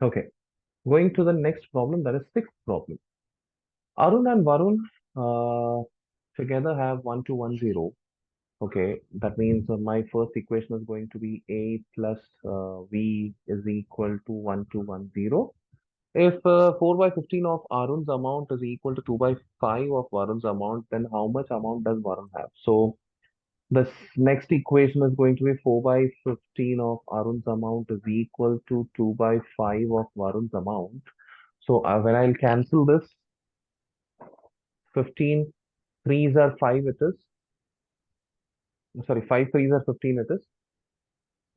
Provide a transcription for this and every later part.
Okay, going to the next problem, that is sixth problem. Arun and Varun uh, together have 1210. Okay, that means my first equation is going to be A plus V is equal to 1210. If 4 by 15 of Arun's amount is equal to 2 by 5 of Varun's amount, then how much amount does Varun have? So this next equation is going to be 4 by 15 of Arun's amount is equal to 2 by 5 of Varun's amount. So when I'll cancel this, 15 threes are 5 it is. Sorry, 5 threes are 15 it is.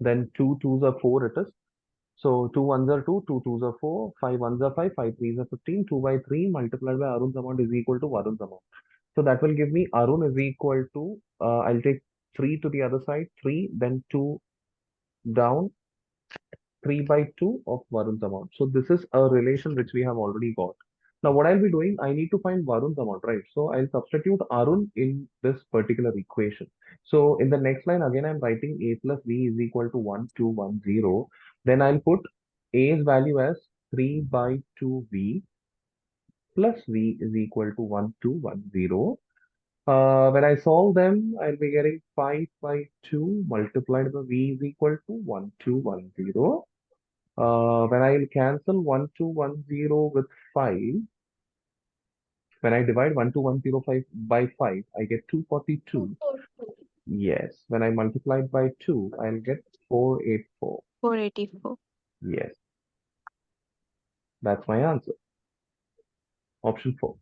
Then 2 twos are 4 it is. So 2 ones are 2, 2 twos are 4, 5 ones are 5, 5 threes are 15, 2 by 3 multiplied by Arun's amount is equal to Varun's amount. So that will give me Arun is equal to, I'll take 3 to the other side, 3, then 2 down, 3 by 2 of Varun's amount. So this is a relation which we have already got. Now what I'll be doing, I need to find Varun's amount, right? So I'll substitute Arun in this particular equation. So in the next line, again, I'm writing A plus V is equal to 1210. Then I'll put A's value as 3 by 2V plus V is equal to 1210. When I solve them, I'll be getting 5 by 2 multiplied by V is equal to 1210. When I'll cancel 1210 with 5, when I divide 12105 by 5, I get 242. 242. Yes. When I multiply it by 2, I'll get 484. 484. Yes. That's my answer. Option 4.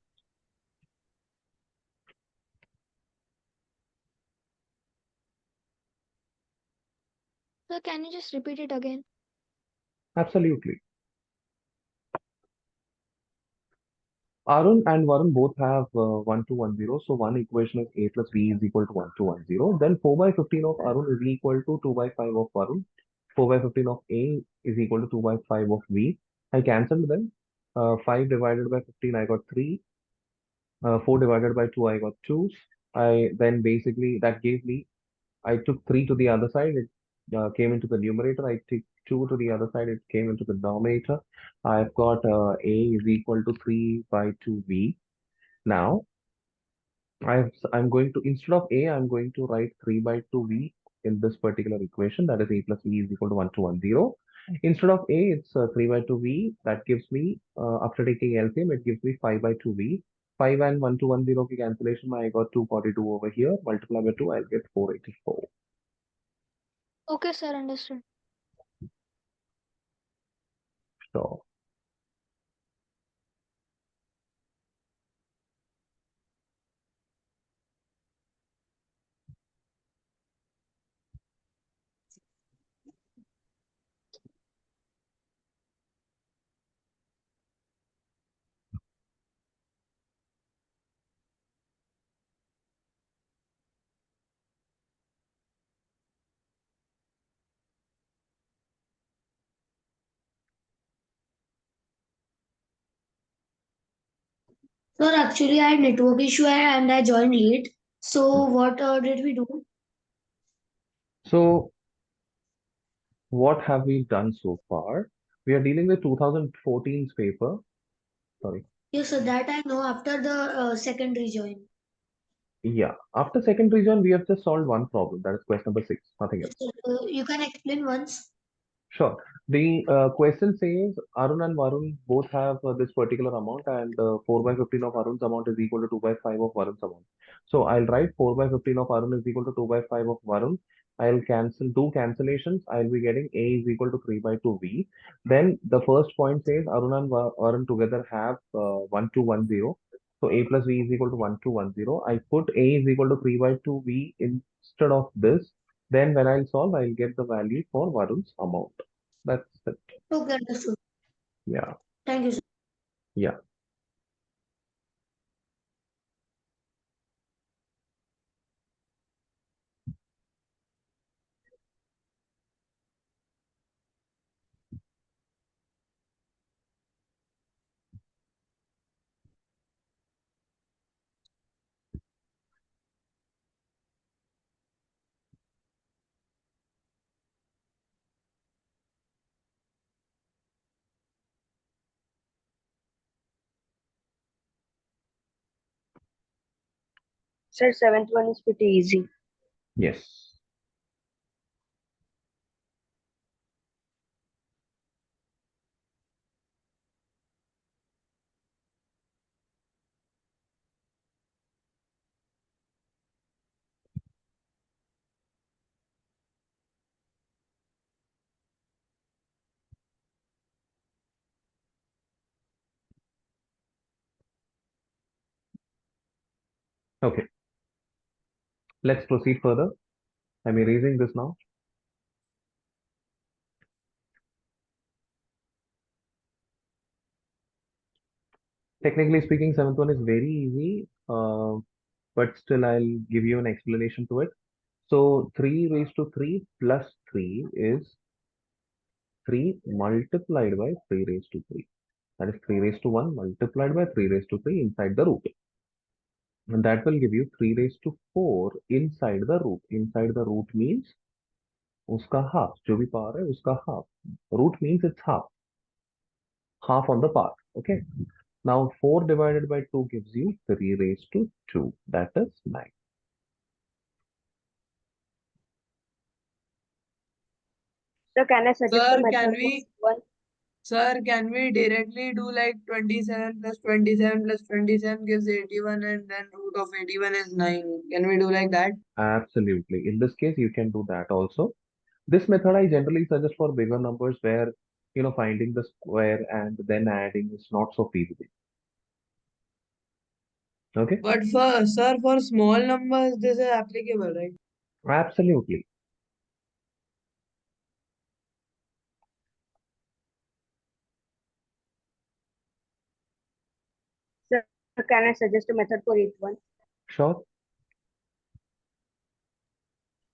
So can you just repeat it again? Absolutely. Arun and Varun both have 1210. So one equation is A plus B is equal to 1210. Then 4 by 15 of Arun is equal to 2 by 5 of Varun. 4 by 15 of A is equal to 2 by 5 of V. I cancelled them. 5 divided by 15, I got 3. 4 divided by 2, I got 2. I then basically that gave me, I took 3 to the other side. It came into the numerator. I took 2 to the other side. It came into the denominator. I've got A is equal to 3 by 2V. Now, I'm going to, instead of A, I'm going to write 3 by 2V in this particular equation. That is A plus V is equal to 1210. Instead of A, it's 3 by 2V. That gives me, after taking LCM, it gives me 5 by 2V. 5 and 1210 की cancellation, I got 242 over here. Multiply by 2, I'll get 484. Okay, sir, understood. So, Sir, actually, I had network issue and I joined late. So, what did we do? so what have we done so far? We are dealing with 2014's paper. Sorry. Yes, sir, that I know after the second rejoin. Yeah. After second region, we have just solved one problem. That is question number 6. Nothing Yes, else. sir, you can explain once. Sure. The question says Arun and Varun both have this particular amount, and 4 by 15 of Arun's amount is equal to 2 by 5 of Varun's amount. So I'll write 4 by 15 of Arun is equal to 2 by 5 of Varun. I'll cancel two cancellations. I'll be getting A is equal to 3 by 2V. Then the first point says Arun and Varun together have 1210. So A plus V is equal to 1210. I put A is equal to 3 by 2V instead of this. Then when I'll solve, I'll get the value for Varun's amount. That's it. Okay, understood. Yeah. Thank you, sir. Yeah. Sir, seventh one is pretty easy. Yes. Okay. Let's proceed further. I'm erasing this now. Technically speaking, seventh one is very easy, but still I'll give you an explanation to it. So 3 raised to 3 plus 3 is 3 multiplied by 3 raised to 3. That is 3 raised to 1 multiplied by 3 raised to 3 inside the root. And that will give you 3 raised to 4 inside the root. Inside the root means uska half. जो भी power है uska half. Root means it's half. Half on the power. Okay. Now 4 divided by 2 gives you 3 raised to 2. That is 9. Sir, can I suggest a Sir, method for one? Sir, can we directly do like 27 plus 27 plus 27 gives 81 and then root of 81 is 9. Can we do like that? Absolutely. In this case, you can do that also. This method I generally suggest for bigger numbers where, finding the square and then adding is not so feasible. Okay? But for small numbers, this is applicable, right? Absolutely. Sir, can I suggest a method for each one? Sure.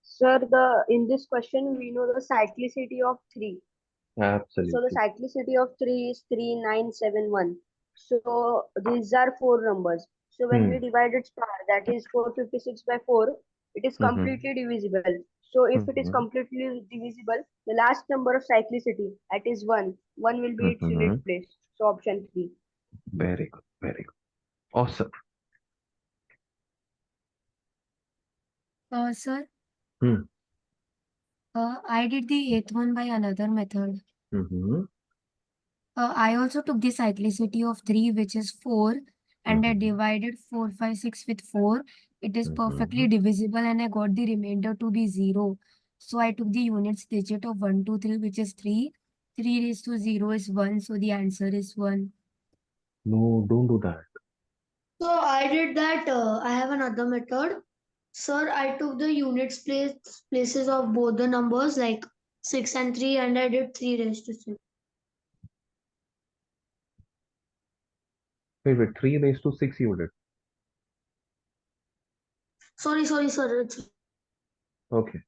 Sir, in this question we know the cyclicity of 3. So the Absolutely. cyclicity of 3 is 3971. So these are 4 numbers. So when we divide its power, that is 456 by 4, it is Mm-hmm. completely divisible. So if it is Mm-hmm. completely divisible, the last number of cyclicity, that is 1. 1 will be its Mm-hmm. unit place. So option 3. Very good. Very good. Awesome. Sir, Hmm. I did the eighth one by another method. Mm-hmm. I also took the cyclicity of 3, which is 4, and I Mm-hmm. divided 4, 5, 6 with 4. It is perfectly Mm-hmm. divisible, and I got the remainder to be 0. So I took the units digit of 1, 2, 3, which is 3. 3 raised to 0 is 1, so the answer is 1. No, don't do that. So I did that. I have another method. Sir, I took the places of both the numbers, like 6 and 3, and I did 3 raised to 6. Wait, 3 raised to 6 you did. Sorry, sir. It's Okay.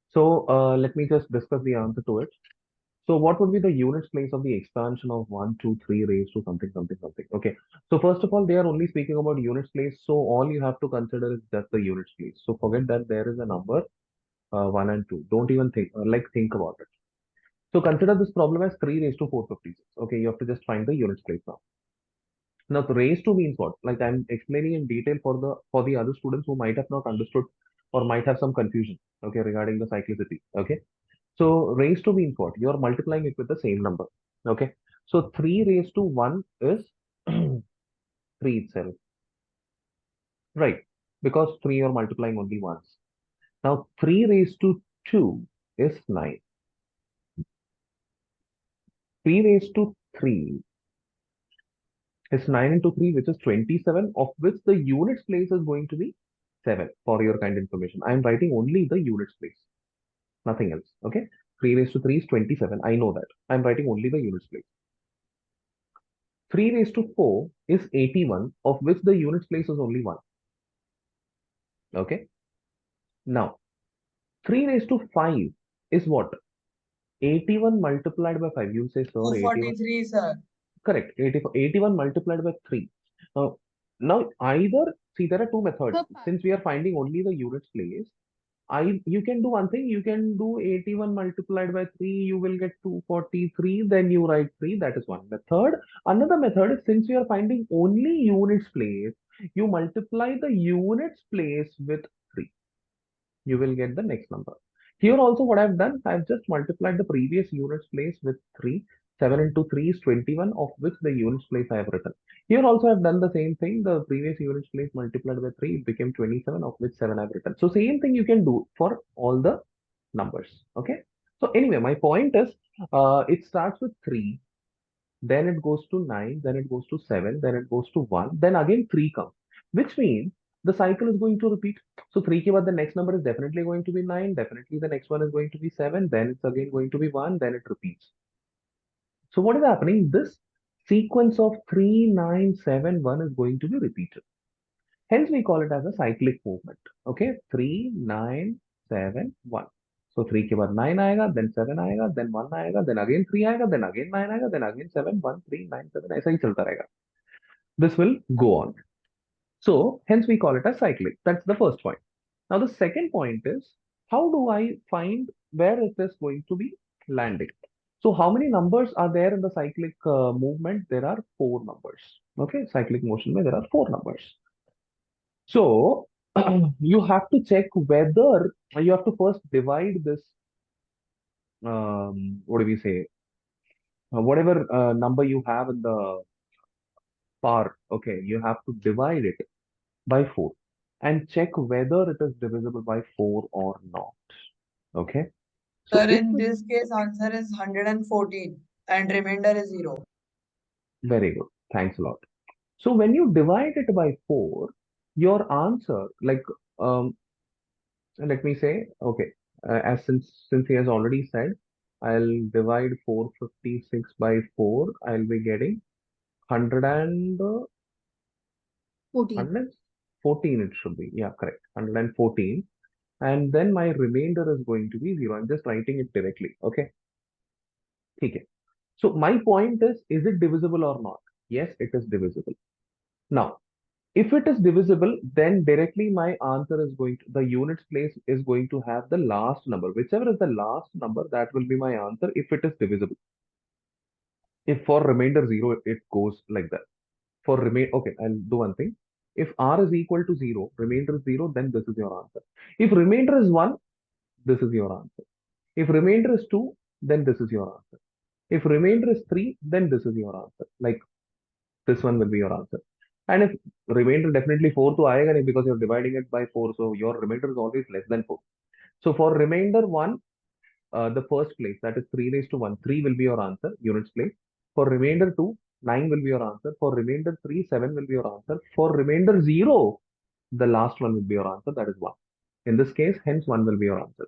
So let me just discuss the answer to it. So what would be the units place of the expansion of 1, 2, 3 raised to something, something, something? Okay. So first of all, they are only speaking about units place. So all you have to consider is just the units place. So forget that there is a number 1 and 2. Don't even think about it. So consider this problem as 3 raised to 456. Okay, you have to just find the units place now. Now the raised to means what? Like I'm explaining in detail for the other students who might have not understood or might have some confusion, okay, regarding the cyclicity. Okay. So raised to means what? You're multiplying it with the same number. Okay. So 3 raised to 1 is 3 itself. Right. Because 3 you're multiplying only once. Now 3 raised to 2 is 9. 3 raised to 3 is 9 into 3, which is 27, of which the units place is going to be 7 for your kind information. I am writing only the units place, nothing else. Okay. 3 raised to 3 is 27. I know that. I'm writing only the units place. 3 raised to 4 is 81, of which the units place is only 1. Okay. Now, 3 raised to 5 is what? 81 multiplied by 5. You say, sir, 81. 243, sir. Correct. 81 multiplied by 3. Now, either, see, there are two methods. Since we are finding only the units place, you can do one thing, you can do 81 multiplied by 3, you will get 243, then you write 3, that is one method. Another method is, since you are finding only units place, you multiply the units place with 3. You will get the next number. Here also what I've done, I've just multiplied the previous units place with 3. 7 into 3 is 21, of which the units place I have written. Here also I've done the same thing. The previous units place multiplied by 3, it became 27, of which 7 I've written. So same thing you can do for all the numbers. Okay. So anyway, my point is, it starts with 3, then it goes to 9, then it goes to 7, then it goes to 1, then again 3 comes, which means the cycle is going to repeat. So 3 ke baad the next number is definitely going to be 9, definitely the next one is going to be 7, then it's again going to be 1, then it repeats. So what is happening? This sequence of 3, 9, 7, 1 is going to be repeated. Hence we call it as a cyclic movement. Okay, 3, 9, 7, 1. So 3 के बाद 9 आएगा, then 7 आएगा, then 1 आएगा, then again 3 आएगा, then again 9 आएगा, then again 7, 1, 3, 9, 7, ऐसा ही चलता रहेगा. This will go on. So hence we call it as cyclic. That's the first point. Now the second point is, how do I find where it is going to be landing? So how many numbers are there in the cyclic movement? There are 4 numbers. Okay, cyclic motion mein there are 4 numbers. So you have to check whether you have to first divide this, what do we say, whatever number you have in the part, okay, you have to divide it by 4 and check whether it is divisible by 4 or not. Okay. So Sir, if in this case, answer is 114 and remainder is 0. very good, thanks a lot. So when you divide it by 4, your answer, like, let me say, okay, as since he has already said, I'll divide 456 by 4. I'll be getting 100 and 14. 114. It should be, yeah, correct, 114. And then my remainder is going to be 0. I'm just writing it directly. Okay. Okay. So my point is it divisible or not? Yes, it is divisible. Now, if it is divisible, then directly my answer is going to, the units place is going to have the last number. Whichever is the last number, that will be my answer if it is divisible. If for remainder 0, it goes like that. For remain, okay, I'll do one thing. If r is equal to 0, remainder is 0, then this is your answer. If remainder is 1, this is your answer. If remainder is 2, then this is your answer. If remainder is 3, then this is your answer. Like, this one will be your answer. And if remainder definitely 4 to aayega nahi, because you're dividing it by 4, so your remainder is always less than 4. So for remainder 1, the first place, that is 3 raised to 1, 3 will be your answer, units place. For remainder 2, 9 will be your answer. For remainder 3, 7 will be your answer. For remainder 0, the last one will be your answer, that is 1. In this case, hence 1 will be your answer.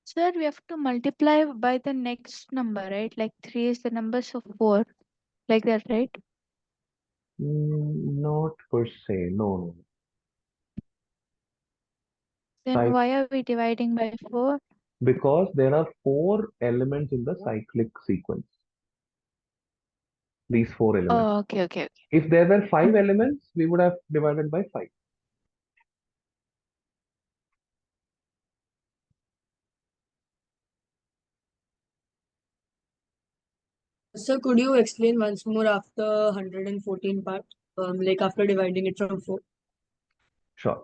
Sir, we have to multiply by the next number, right? Like 3 is the number, so 4. Like that, right? Not per se, no. Then why are we dividing by 4? Because there are 4 elements in the cyclic sequence. These 4 elements. Oh, okay. If there were 5 elements, we would have divided by 5. Sir, could you explain once more after 114 part, like after dividing it from 4? Sure.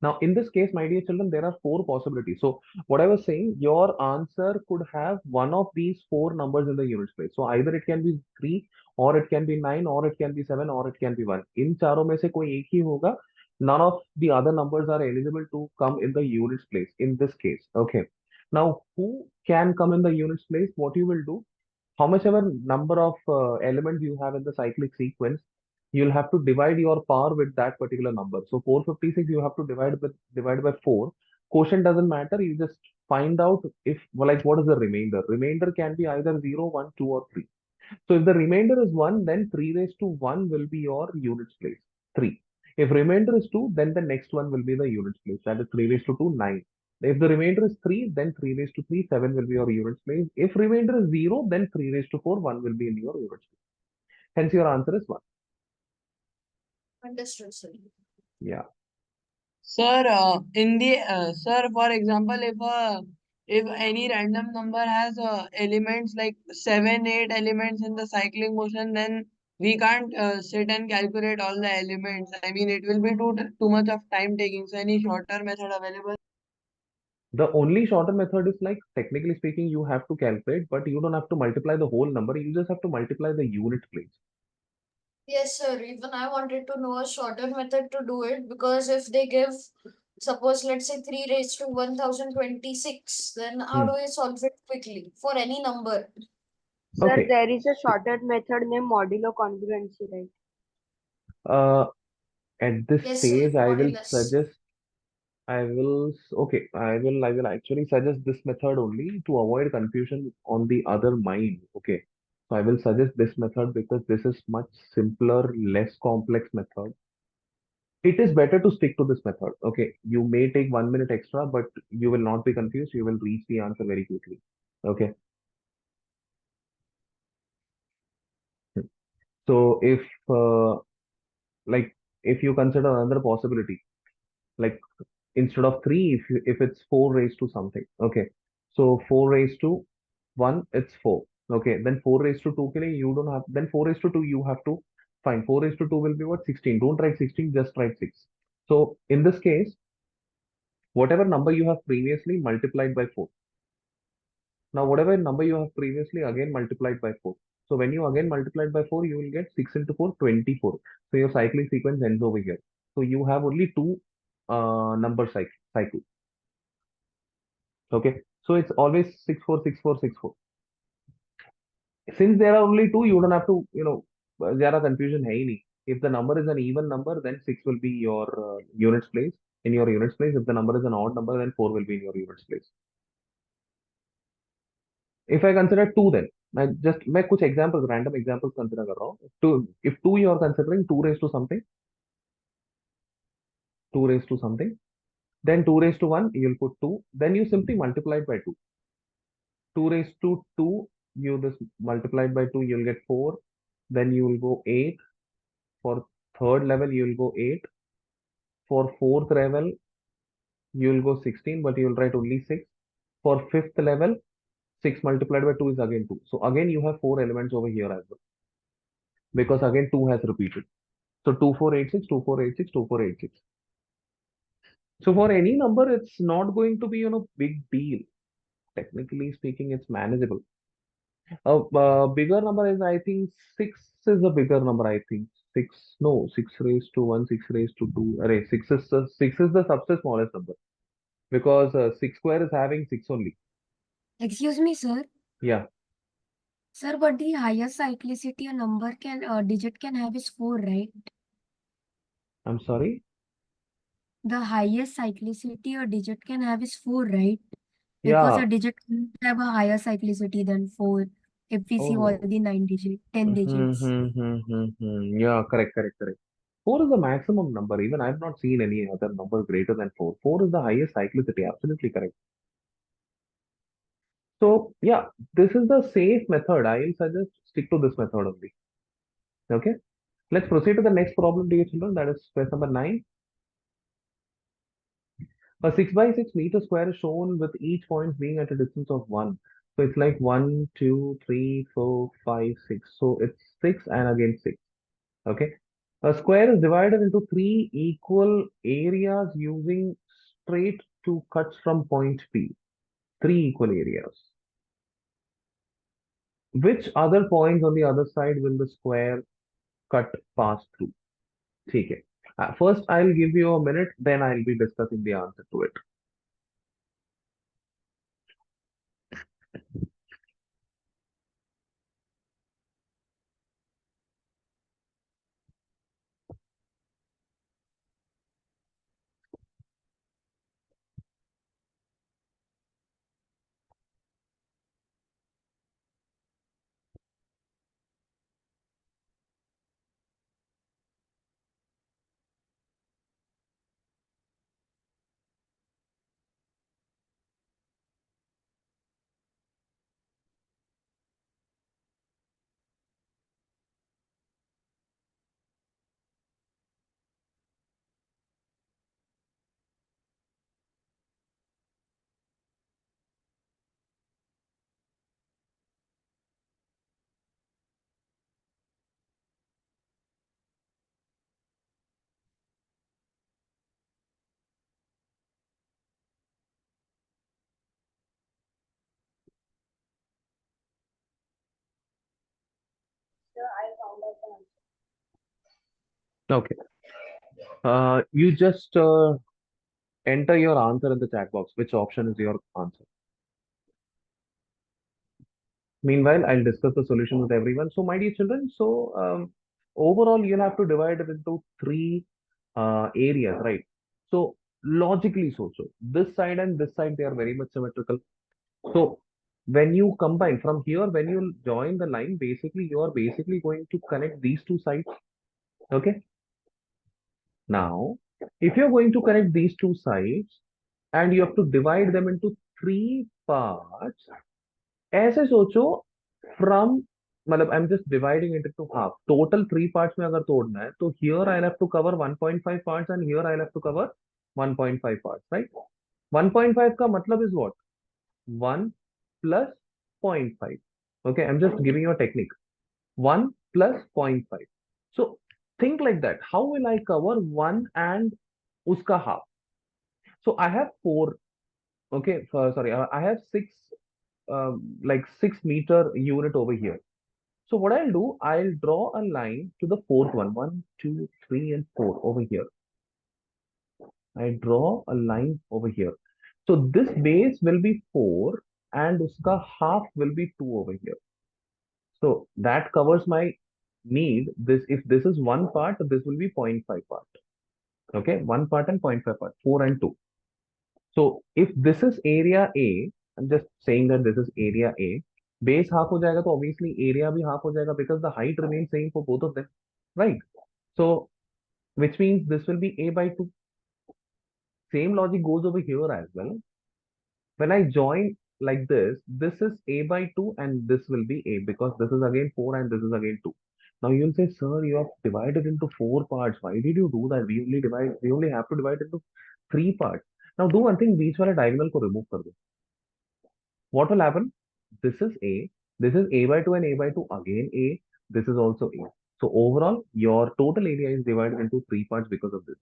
Now, in this case, my dear children, there are 4 possibilities. So, what I was saying, your answer could have one of these 4 numbers in the units place. So, either it can be 3, or it can be 9, or it can be 7, or it can be 1. In चारों में से कोई एक ही होगा. None of the other numbers are eligible to come in the units place in this case. Okay. Now, who can come in the units place? What you will do, how much ever number of elements you have in the cyclic sequence, you'll have to divide your power with that particular number. So 456 you have to divide by 4. Quotient doesn't matter. You just find out if, like, what is the remainder. Remainder can be either 0, 1, 2, or 3. So if the remainder is 1, then 3 raised to 1 will be your units place, 3. If remainder is 2, then the next one will be the units place, that is 3 raised to 2, 9. If the remainder is 3, then 3 raised to 3, 7 will be your units place. If remainder is 0, then 3 raised to 4, 1 will be in your units place. Hence your answer is 1. Understood, sir. Yeah. Sir, sir, for example, if any random number has elements like 7, 8 elements in the cycling motion, then we can't sit and calculate all the elements. I mean, it will be too much of time taking. So any shorter method available? The only shorter method is like, technically speaking, you have to calculate, but you don't have to multiply the whole number. You just have to multiply the unit place. Yes, sir. Even I wanted to know a shorter method to do it because if they give, suppose, let's say 3 raised to 1026, then how Hmm. do I solve it quickly for any number? Sir, Okay. there is a shortcut method named modulo congruency, right? Uh, at this Yes, sir. stage, Modulus. I will actually suggest this method only to avoid confusion on the other mind. Okay. So I will suggest this method because this is much simpler, less complex method. It is better to stick to this method. Okay. You may take 1 minute extra, but you will not be confused. You will reach the answer very quickly. Okay. So like, if you consider another possibility, like instead of 3, if it's 4 raised to something, okay, so 4 raised to 1, it's 4, okay, then 4 raised to 2 ke liye you don't have, then 4 raised to 2 you have to find. 4 raised to 2 will be what? 16. Don't write 16, just write 6. So in this case, whatever number you have previously, multiplied by 4. Now whatever number you have previously, again multiplied by 4. So when you again multiplied by 4, you will get 6 into 4, 24. So your cycling sequence ends over here. So you have only two number cycle. Okay. So it's always 6 4 6 4 6 4. Since there are only two, you don't have to, there are confusion hai hi nahi. If the number is an even number, then 6 will be your units place, in your units place. If the number is an odd number, then 4 will be in your units place. If I consider 2, then मैं कुछ examples, random examples consider कर रहा हूँ. If 2 you are considering 2 raised to something, 2 raised to something, then 2 raised to 1, you'll put 2, then you simply multiply it by 2. 2 raised to 2, you just multiply it by 2, you'll get 4, then you will go 8. For third level, you will go 8. For fourth level, you will go 16, but you will write only 6. For fifth level, 6 multiplied by 2 is again 2. So again, you have 4 elements over here as well, because again 2 has repeated. So 2486, 2486, 2486. So for any number, it's not going to be, big deal. Technically speaking, it's manageable. A bigger number is, I think, 6 is a bigger number, I think. 6, no, 6 raised to 1, 6 raised to 2. Array, 6 is the subset smallest number, because 6 square is having 6 only. Excuse me, sir. Yeah, Sir, but the highest cyclicity a number digit can have is 4, right? I'm sorry. The highest cyclicity a digit can have is 4, right? Because Yeah. a digit can have a higher cyclicity than 4 if we see all Oh. the 10 digits. Yeah, correct, correct, correct. 4 is the maximum number. Even I've not seen any other number greater than 4. 4 is the highest cyclicity. Absolutely correct. So, yeah, this is the safe method. I will suggest stick to this method only. Okay. Let's proceed to the next problem, dear children. That is question number 9. A 6 by 6 meter square is shown with each point being at a distance of 1. So it's like 1, 2, 3, 4, 5, 6. So it's 6 and again 6. Okay. A square is divided into 3 equal areas using straight two cuts from point P. 3 equal areas. Which other points on the other side will the square cut pass through? Okay. First, I'll give you a minute, then I'll be discussing the answer to it. found out the answer. Okay. You just enter your answer in the chat box. Which option is your answer? Meanwhile, I'll discuss the solution with everyone. So, my dear children, overall, you'll have to divide it into three areas, right? So, logically, so this side and this side, they are very much symmetrical. So, when you combine from here, when you join the line, basically, you are basically going to connect these two sides. Okay. Now, if you're going to connect these two sides and you have to divide them into three parts, ऐसे सोचो from मतलब I'm just dividing it into half. Total three parts में अगर तोड़ना है तो here I'll have to cover 1.5 parts and here I'll have to cover 1.5 parts, right? 1.5 का मतलब is what? 1 plus 0.5. Okay, I'm just giving you a technique. 1 plus 0.5. So think like that. How will I cover 1 and uska half? So I have 4. Okay, sorry, I have 6, like 6 meter unit over here. So what I'll do, I'll draw a line to the fourth one. 1, 2, 3, and 4 over here. I draw a line over here. So this base will be 4 and uska half will be 2 over here. So that covers my need. This if this is one part, this will be 0.5 part. Okay, one part and 0.5 part, 4 and 2. So if this is area A, I'm just saying that this is area A. Base half हो जाएगा तो obviously area भी half हो जाएगा because the height remains same for both of them, right? So which means this will be A by 2. Same logic goes over here as well. When I join like this is A by 2 and this will be A because this is again 4 and this is again 2. Now you'll say, sir, you have divided into 4 parts. Why did you do that? We only have to divide into 3 parts. Now do one thing, बीच वाला diagonal को remove कर दो. What will happen? This is A, this is A by 2 and A by 2 again A, this is also A. So overall, your total area is divided into 3 parts because of this.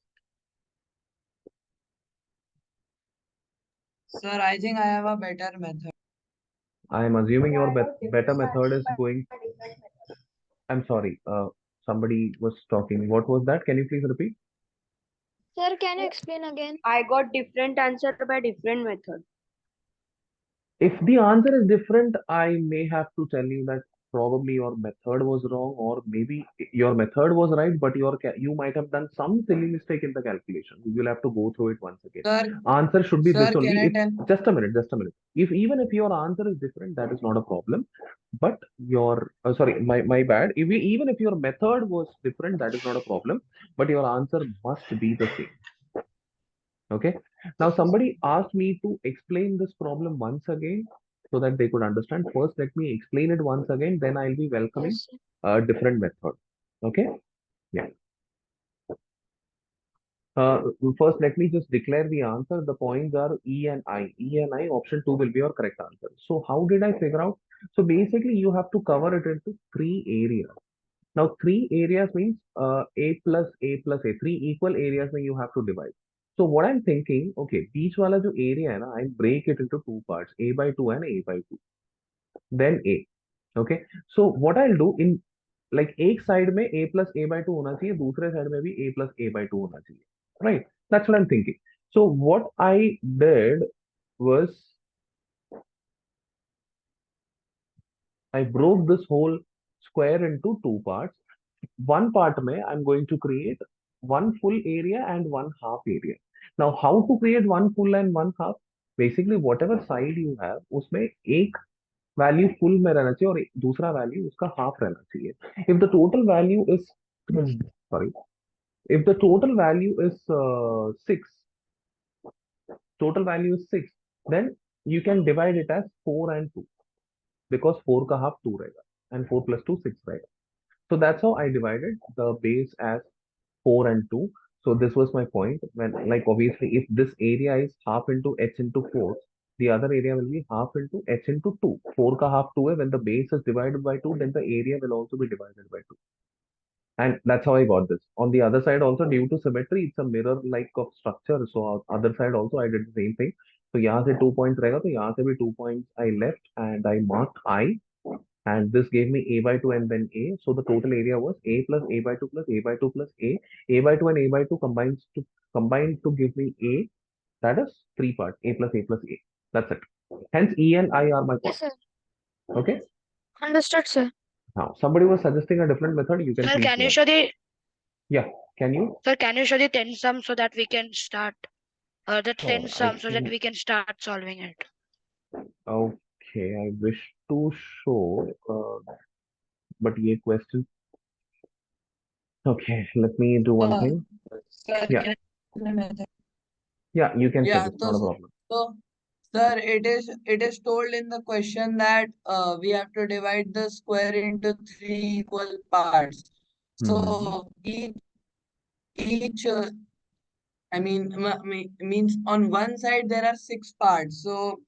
Sir, I think I have a better method. I am assuming your better Different method is answer going. by different method. I'm sorry, somebody was talking. What was that? Can you please repeat? Sir, can you explain again? I got different answer by different method. If the answer is different, I may have to tell you that probably your method was wrong, or maybe your method was right, but you might have done some silly mistake in the calculation. You will have to go through it once again. Sir, Answer should be this sir, only. can I If, tell? just a minute, just a minute. If even if your answer is different, that is not a problem. But your sorry, my bad. Even if your method was different, that is not a problem. But your answer must be the same. Okay. Now somebody asked me to explain this problem once again so that they could understand. First, let me explain it once again. Then I'll be welcoming Yes, sir. a different method. Okay. Yeah. First, let me just declare the answer. The points are E and I. E and I, option 2 will be your correct answer. So how did I figure out? So basically, you have to cover it into 3 areas. Now, 3 areas means A plus A plus A. 3 equal areas where you have to divide. So what I'm thinking, okay, each wala jo area hai na, I break it into 2 parts, A by 2 and A by 2. Then A. Okay. So what I'll do in like एक side में A plus A by 2 होना चाहिए, दूसरे side में भी A plus A by 2 होना चाहिए. Right. That's what I'm thinking. So what I did was I broke this whole square into 2 parts. One part mein I'm going to create one full area and one half area. Now, how to create one full and one half? Basically, whatever side you have, उसमें एक value full में रहना चाहिए और दूसरा value उसका half रहना चाहिए. If the total value is sorry, if the total value is 6, total value is 6, then you can divide it as 4 and 2 because 4 का half 2 रहेगा and 4 plus 2 6 रहेगा. So that's how I divided the base as 4 and 2. So this was my point. When like obviously if this area is half into h into 4, the other area will be half into h into 2. 4 ka half 2 hai. When the base is divided by 2, then the area will also be divided by 2. And that's how I got this. On the other side also, due to symmetry, it's a mirror like of structure. So on other side also I did the same thing. So यहाँ से 2 points रहेगा तो यहाँ से भी 2 points I left and I marked I. and this gave me a by 2 and then a. So the total area was a plus a by 2 plus a by 2 plus a. A by 2 and a by 2 combined to give me a. That is three parts, a plus a plus a. That's it. Hence, E and I are my Yes, parts. sir. Okay. Understood, sir. Now, somebody was suggesting a different method. You can Sir, please can go you on. show the Yeah. Can you? sir, can you show the 10 sum so that we can start the 10 Oh, I sum so that think. we can start solving it? Okay. I wish to show, but ये question. Okay. Let me do one thing. Sir, Yeah. can I method? Yeah. You can check. Yeah, It's not a problem. so sir, it is told in the question that we have to divide the square into three equal parts. Hmm. So each means on one side there are six parts. So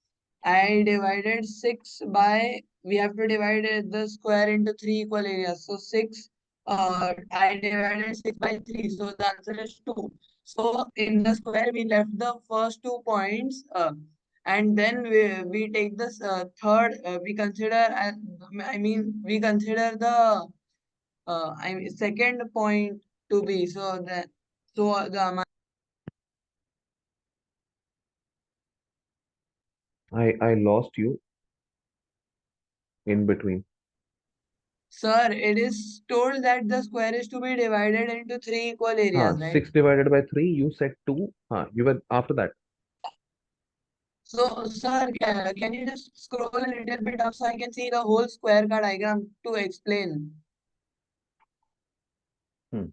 I divided six by, we have to divide the square into three equal areas. So six, I divided six by three. So the answer is two. So in the square we left the first 2 points, and then we take this third. We consider we consider the second point to be, the I lost you in between. Sir, it is told that the square is to be divided into three equal areas, right? 6 divided by 3. You said 2. You were after that. So, sir, can you just scroll a little bit up so I can see the whole square car diagram to explain? Hmm.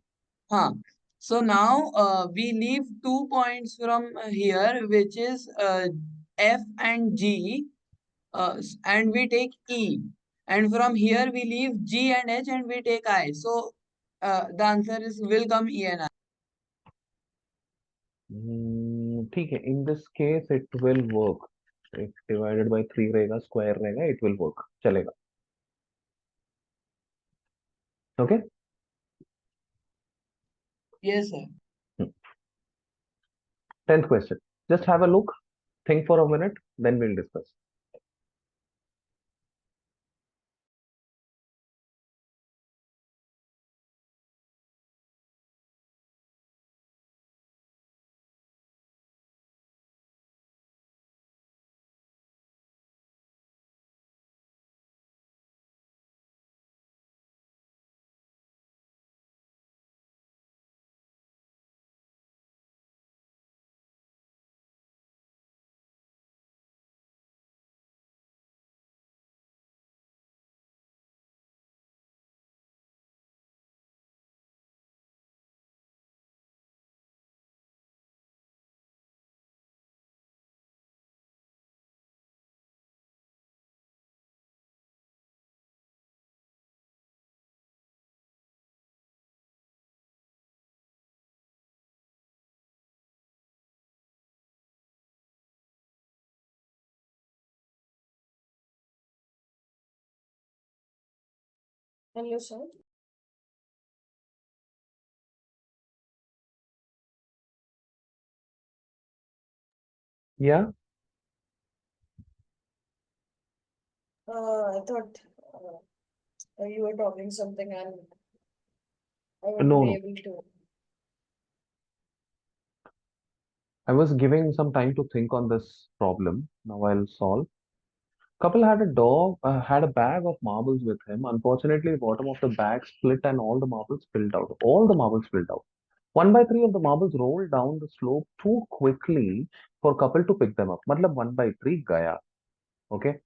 Huh. So now we leave 2 points from here, which is F and G, and we take E. And from here we leave G and H and we take I. So the answer is will come E and I. ठीक है. In this case, it will work. If divided by 3 रहेगा, square रहेगा, it will work. चलेगा. Okay? Yes, sir. 10th question. Just have a look, think for a minute, then we'll discuss. Hello, sir. Yeah? I thought you were talking something and I No, wouldn't be no. able to. I was giving some time to think on this problem. Now I'll solve. Couple had a dog, had a bag of marbles with him. Unfortunately, bottom of the bag split and all the marbles spilled out. All the marbles spilled out. 1 by 3 of the marbles rolled down the slope too quickly for couple to pick them up. मतलब 1 by 3 gaya. Okay.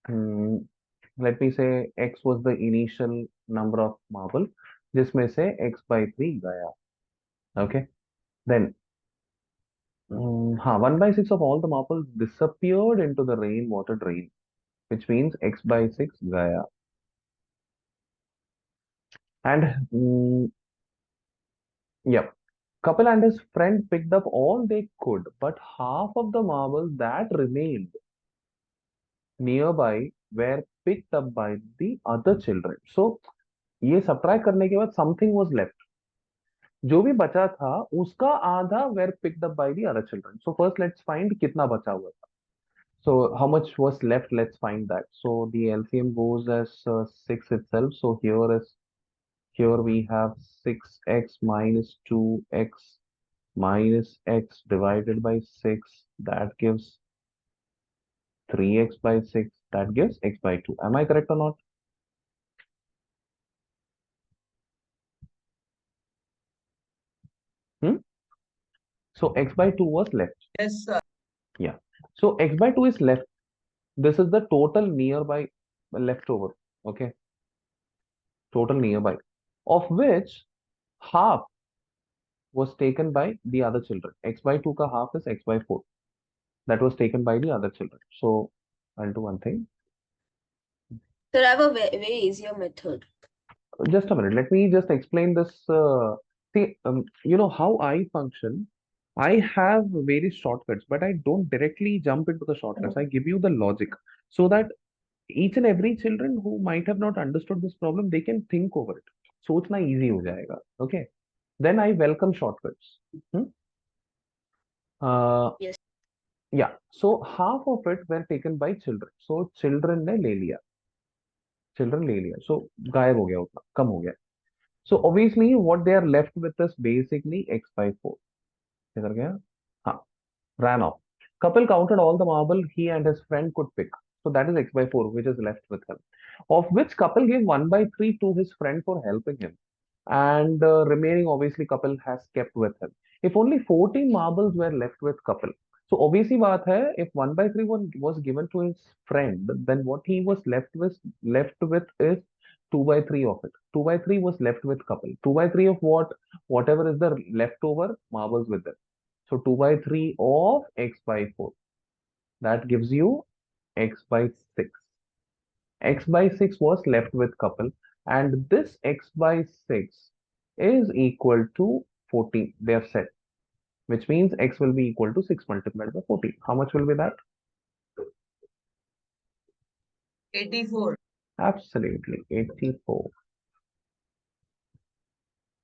Hmm, let me say X was the initial number of marble. जिसमें से X by 3 gaya. Okay. Then, 1 by 6 of all the marbles disappeared into the rainwater drain, which means X by 6 gaya. And, yep. Couple and his friend picked up all they could, but half of the marbles that remained nearby were picked up by the other children. So, ये subtract करने के बाद something was left. जो भी बचा था उसका आधा were picked up by the other children. So first let's find कितना बचा हुआ था. So how much was left? Let's find that. So the LCM goes as 6 itself. So here we have 6x minus 2x minus x divided by 6. That gives 3x by 6. That gives x by 2. Am I correct or not? Hmm? So x by 2 was left. Yes, sir. Yeah. So x by 2 is left. This is the total nearby leftover. Okay. Total nearby. Of which half was taken by the other children. X by 2 ka half is x by 4. That was taken by the other children. So I'll do one thing. Sir, I have a way easier method. Just a minute. Let me just explain this. See, you know how I function. I have various shortcuts, but I don't directly jump into the shortcuts. I give you the logic so that each and every children who might have not understood this problem, they can think over it. सोचना easy हो जाएगा. Okay. Then I welcome shortcuts. Hmm? Yes. Yeah. So half of it were taken by children. So children ने ले लिया. Children ले लिया. So गायब हो गया उतना, कम हो गया. So obviously what they are left with is basically x by 4. किधर गया? हाँ, ran off. Couple counted all the marble he and his friend could pick. So that is x by 4 which is left with him. Of which couple gave 1 by 3 to his friend for helping him. And remaining obviously couple has kept with him. If only 14 marbles were left with couple. So obviously बात है, if 1 by 3 was given to his friend, then what he was left with is 2 by 3 of it. 2 by 3 was left with couple. 2 by 3 of what? Whatever is the leftover marbles with them. So 2 by 3 of x by 4. That gives you x by 6. X by 6 was left with couple, and this x by 6 is equal to 14. They have said, which means x will be equal to 6 multiplied by 14. How much will be that? 84. Absolutely, 84.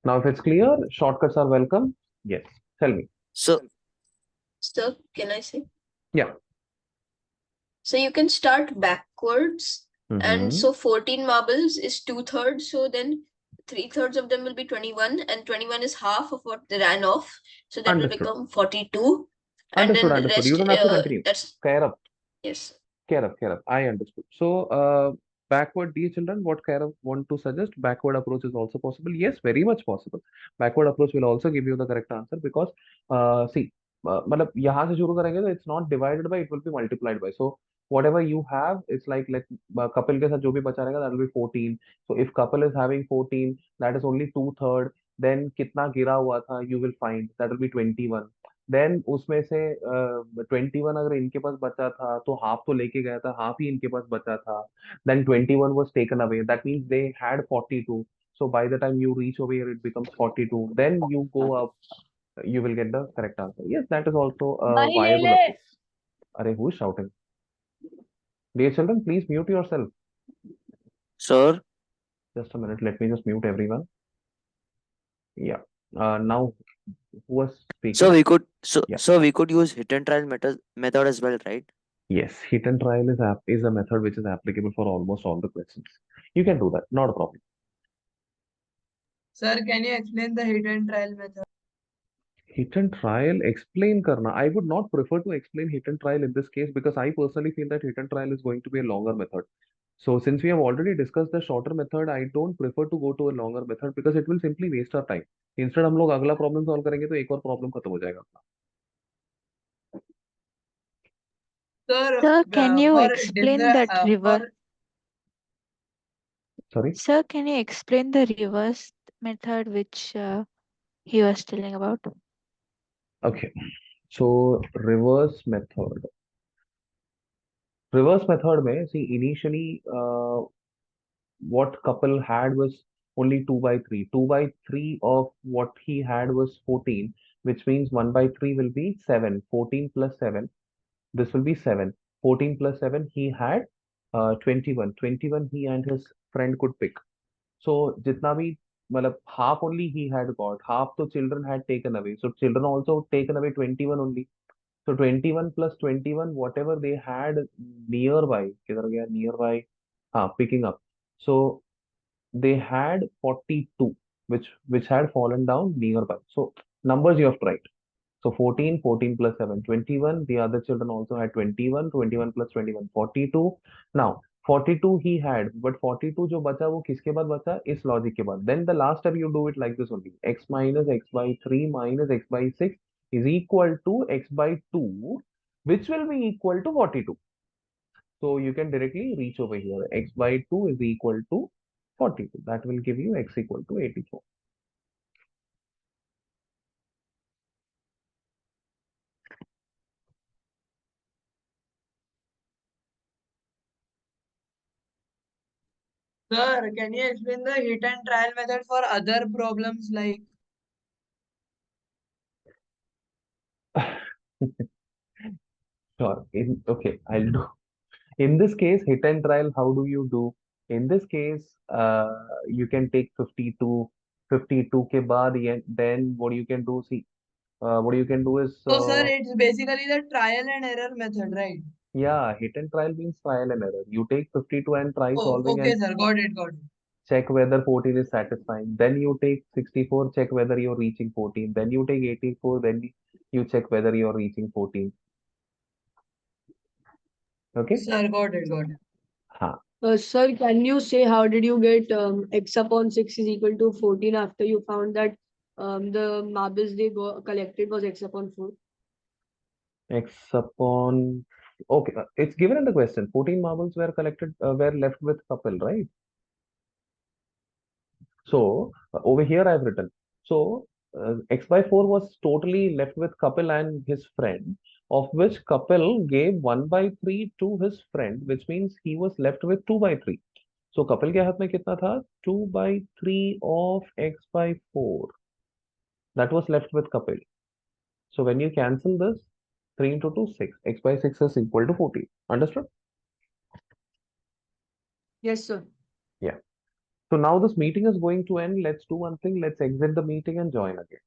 Now, if it's clear, shortcuts are welcome. Yes, tell me. So, Sir, can I say? Yeah. So you can start backwards, and so 14 marbles is 2/3. So then 3/3 of them will be 21, and 21 is half of what they ran off. So that will Understood. become 42. And Understood, then the understood. rest, You don't have to continue. that's Kairav, yes. Kairav, I understood. So, backward, dear children, what Kairav want to suggest? Backward approach is also possible. Yes, very much possible. Backward approach will also give you the correct answer because, see, मतलब यहाँ से शुरू करेंगे तो it's not divided by, it will be multiplied by. So, whatever you have, it's like let couple के साथ जो भी बचा रहेगा, that will be 14. So, if couple is having 14, that is only 2/3. Then कितना गिरा हुआ था, you will find that will be 21. Then उसमें से 21 अगर इनके पास बचा था तो हाफ तो लेके गया था, हाफ ही इनके पास बचा था. Then 21 was taken away. That means they had 42. So by the time you reach over here, it becomes 42. Then you go up, you will get the correct answer. Yes, that is also a viable approach. Arey, who is shouting? Dear children, please mute yourself. sir, Just a minute. Let me just mute everyone. Yeah. Now, who was speaking? so we could Yeah. we could use hit and trial method as well, right? Yes, hit and trial is a method which is applicable for almost all the questions. You can do that, not a problem. Sir, can you explain the hit and trial method? Hit and trial, explain karna. I would not prefer to explain hit and trial in this case because I personally feel that hit and trial is going to be a longer method. So since we have already discussed the shorter method, I don't prefer to go to a longer method because it will simply waste our time. Instead हम लोग अगला problem solve करेंगे तो एक और problem खत्म हो जाएगा अपना. Sir, can you for explain different that reverse? Sorry. Sir, can you explain the reverse method which he was telling about? Okay. So reverse method. Reverse method में see initially what couple had was only 2 by 3. 2 by 3 of what he had was 14, which means 1 by 3 will be 7. 14 plus 7, this will be 7. 14 plus 7, he had 21. 21 he and his friend could pick. So जितना भी मतलब half only he had got, half the children had taken away. So children also taken away 21 only. So 21 plus 21, whatever they had nearby, किधर गया nearby? Picking up. So they had 42, which had fallen down nearby. So numbers you have to write. So 14, 14 plus 7, 21. The other children also had 21, 21 plus 21, 42. Now, 42 he had, but 42 जो बचा वो किसके बाद बचा? इस logic के बाद. Then the last step you do it like this only. X minus x by 3 minus x by 6 is equal to x by 2, which will be equal to 42. So you can directly reach over here. X by 2 is equal to 42. That will give you x equal to 84. Sir, can you explain the hit and trial method for other problems like? Sure. Okay, I'll do. In this case, hit and trial, how do you do? In this case, you can take 52, 52 ke baad, then what you can do, see, what you can do is, So, sir, it's basically the trial and error method, right? yeah, hit and trial means trial and error. You take 52 and try Oh, solving okay, and sir. Got it, got it. check whether 14 is satisfying. Then you take 64, check whether you're reaching 14. Then you take 84, then you check whether you're reaching 14. Okay? Sir, got it, got it. Ha. Sir, can you say how did you get x upon 6 is equal to 14 after you found that the marbles they collected was x upon 4? X upon. Okay, it's given in the question. 14 marbles were collected, were left with couple, right? So over here I've written. So x by 4 was totally left with couple and his friend, of which couple gave 1 by 3 to his friend, which means he was left with 2 by 3. So couple के हाथ में कितना था? 2 by 3 of x by 4. That was left with couple. So when you cancel this, 3 into 2, 6. X by 6 is equal to 14. Understood? Yes, sir. Yeah. So now this meeting is going to end. Let's do one thing. Let's exit the meeting and join again.